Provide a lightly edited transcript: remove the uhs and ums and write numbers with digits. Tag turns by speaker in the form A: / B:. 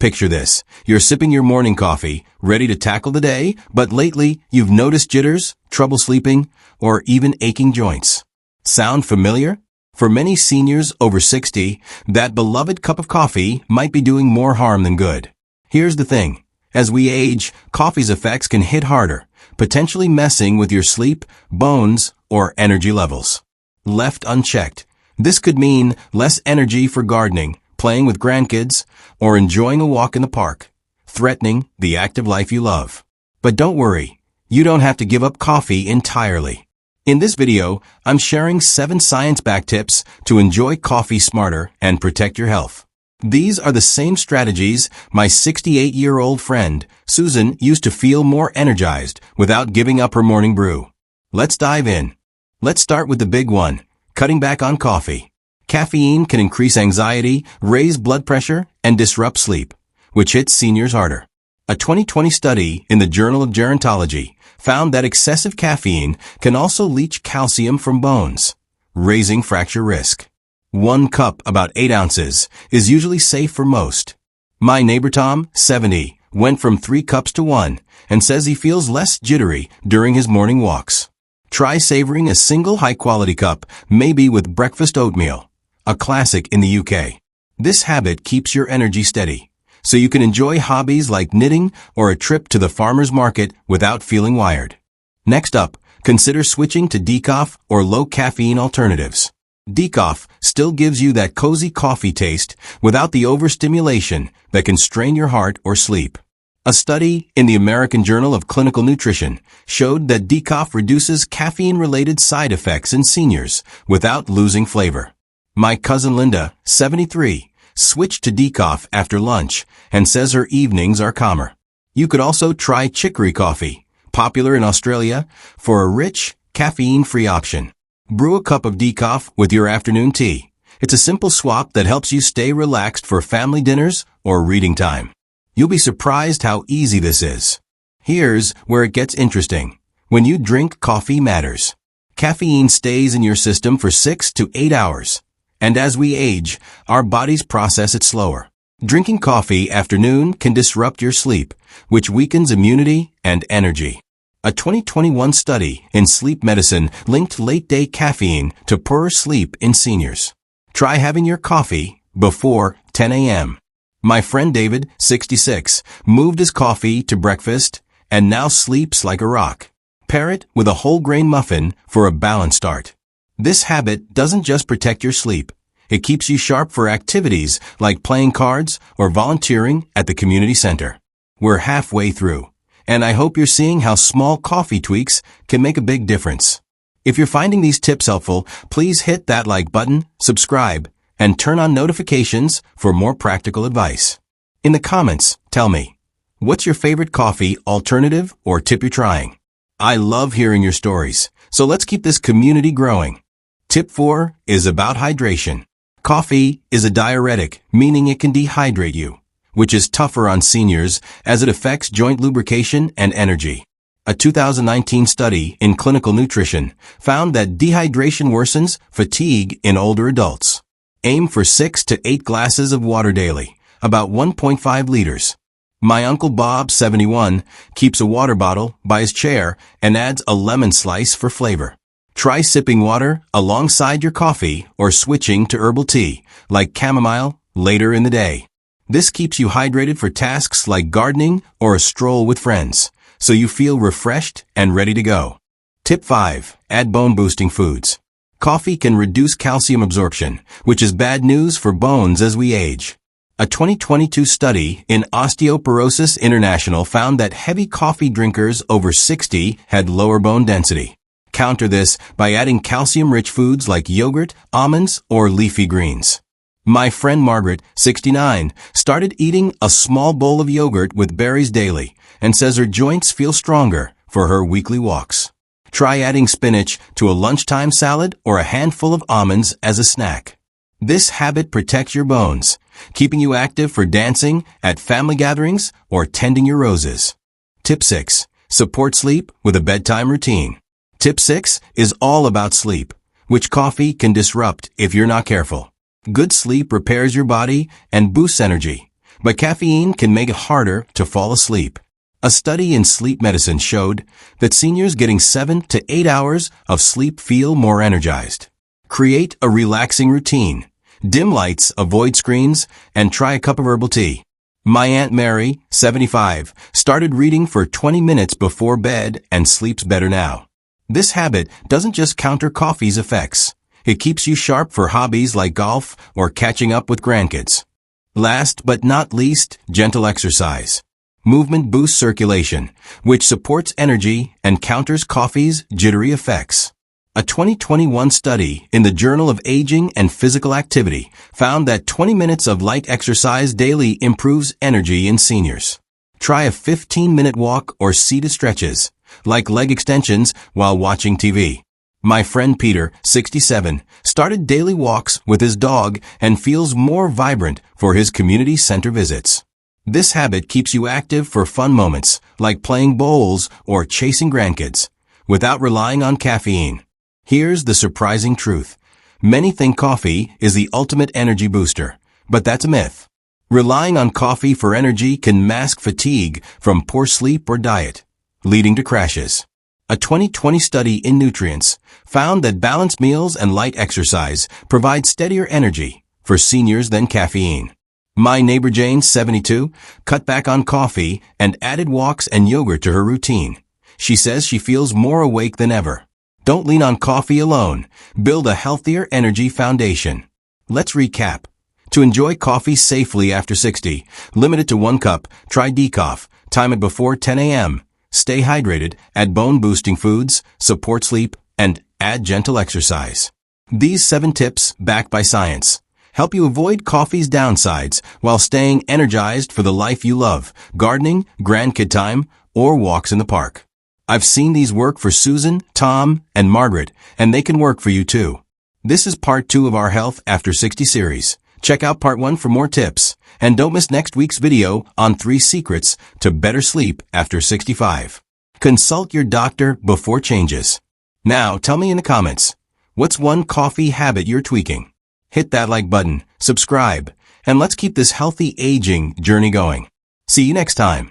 A: Picture this. You're sipping your morning coffee, ready to tackle the day, but lately you've noticed jitters, trouble sleeping, or even aching joints. Sound familiar? For many seniors over 60, that beloved cup of coffee might be doing more harm than good. Here's the thing. As we age, coffee's effects can hit harder, potentially messing with your sleep, bones, or energy levels. Left unchecked, this could mean less energy for gardening, playing with grandkids, or enjoying a walk in the park, threatening the active life you love. But don't worry, you don't have to give up coffee entirely. In this video, I'm sharing 7 science-backed tips to enjoy coffee smarter and protect your health. These are the same strategies my 68-year-old friend, Susan, used to feel more energized without giving up her morning brew. Let's dive in. Let's start with the big one, cutting back on coffee. Caffeine can increase anxiety, raise blood pressure, and disrupt sleep, which hits seniors harder. A 2020 study in the Journal of Gerontology found that excessive caffeine can also leach calcium from bones, raising fracture risk. 1 cup, about 8 ounces, is usually safe for most. My neighbor Tom, 70, went from 3 cups to 1 and says he feels less jittery during his morning walks. Try savoring a single high-quality cup, maybe with breakfast oatmeal, a classic in the UK. This habit keeps your energy steady, so you can enjoy hobbies like knitting or a trip to the farmer's market without feeling wired. Next up, consider switching to decaf or low-caffeine alternatives. Decaf still gives you that cozy coffee taste without the overstimulation that can strain your heart or sleep. A study in the American Journal of Clinical Nutrition showed that decaf reduces caffeine-related side effects in seniors without losing flavor. My cousin Linda, 73, switched to decaf after lunch and says her evenings are calmer. You could also try chicory coffee, popular in Australia, for a rich, caffeine-free option. Brew a cup of decaf with your afternoon tea. It's a simple swap that helps you stay relaxed for family dinners or reading time. You'll be surprised how easy this is. Here's where it gets interesting. When you drink, coffee matters. Caffeine stays in your system for 6 to 8 hours. And as we age, our bodies process it slower. Drinking coffee after noon can disrupt your sleep, which weakens immunity and energy. A 2021 study in sleep medicine linked late-day caffeine to poorer sleep in seniors. Try having your coffee before 10 a.m. My friend David, 66, moved his coffee to breakfast and now sleeps like a rock. Pair it with a whole grain muffin for a balanced start. This habit doesn't just protect your sleep. It keeps you sharp for activities like playing cards or volunteering at the community center. We're halfway through, and I hope you're seeing how small coffee tweaks can make a big difference. If you're finding these tips helpful, please hit that like button, subscribe, and turn on notifications for more practical advice. In the comments, tell me, what's your favorite coffee alternative or tip you're trying? I love hearing your stories, so let's keep this community growing. Tip 4 is about hydration. Coffee is a diuretic, meaning it can dehydrate you, which is tougher on seniors as it affects joint lubrication and energy. A 2019 study in Clinical Nutrition found that dehydration worsens fatigue in older adults. Aim for 6 to 8 glasses of water daily, about 1.5 liters. My Uncle Bob, 71, keeps a water bottle by his chair and adds a lemon slice for flavor. Try sipping water alongside your coffee or switching to herbal tea, like chamomile, later in the day. This keeps you hydrated for tasks like gardening or a stroll with friends, so you feel refreshed and ready to go. Tip 5. Add bone-boosting foods. Coffee can reduce calcium absorption, which is bad news for bones as we age. A 2022 study in Osteoporosis International found that heavy coffee drinkers over 60 had lower bone density. Counter this by adding calcium-rich foods like yogurt, almonds, or leafy greens. My friend Margaret, 69, started eating a small bowl of yogurt with berries daily and says her joints feel stronger for her weekly walks. Try adding spinach to a lunchtime salad or a handful of almonds as a snack. This habit protects your bones, keeping you active for dancing at family gatherings or tending your roses. Tip 6. Support sleep with a bedtime routine. Tip 6 is all about sleep, which coffee can disrupt if you're not careful. Good sleep repairs your body and boosts energy, but caffeine can make it harder to fall asleep. A study in sleep medicine showed that seniors getting 7 to 8 hours of sleep feel more energized. Create a relaxing routine. Dim lights, avoid screens, and try a cup of herbal tea. My Aunt Mary, 75, started reading for 20 minutes before bed and sleeps better now. This habit doesn't just counter coffee's effects. It keeps you sharp for hobbies like golf or catching up with grandkids. Last but not least, gentle exercise. Movement boosts circulation, which supports energy and counters coffee's jittery effects. A 2021 study in the Journal of Aging and Physical Activity found that 20 minutes of light exercise daily improves energy in seniors. Try a 15-minute walk or seated stretches, like leg extensions while watching TV. My friend Peter, 67, started daily walks with his dog and feels more vibrant for his community center visits. This habit keeps you active for fun moments, like playing bowls or chasing grandkids, without relying on caffeine. Here's the surprising truth. Many think coffee is the ultimate energy booster, but that's a myth. Relying on coffee for energy can mask fatigue from poor sleep or diet, leading to crashes. A 2020 study in Nutrients found that balanced meals and light exercise provide steadier energy for seniors than caffeine. My neighbor Jane, 72, cut back on coffee and added walks and yogurt to her routine. She says she feels more awake than ever. Don't lean on coffee alone. Build a healthier energy foundation. Let's recap. To enjoy coffee safely after 60, limit it to 1 cup, try decaf, time it before 10 a.m. Stay hydrated, add bone-boosting foods, support sleep, and add gentle exercise. These 7 tips, backed by science, help you avoid coffee's downsides while staying energized for the life you love, gardening, grandkid time, or walks in the park. I've seen these work for Susan, Tom, and Margaret, and they can work for you too. This is part 2 of our Health After 60 series. Check out part 1 for more tips, and don't miss next week's video on 3 secrets to better sleep after 65. Consult your doctor before changes. Now, tell me in the comments, what's one coffee habit you're tweaking? Hit that like button, subscribe, and let's keep this healthy aging journey going. See you next time.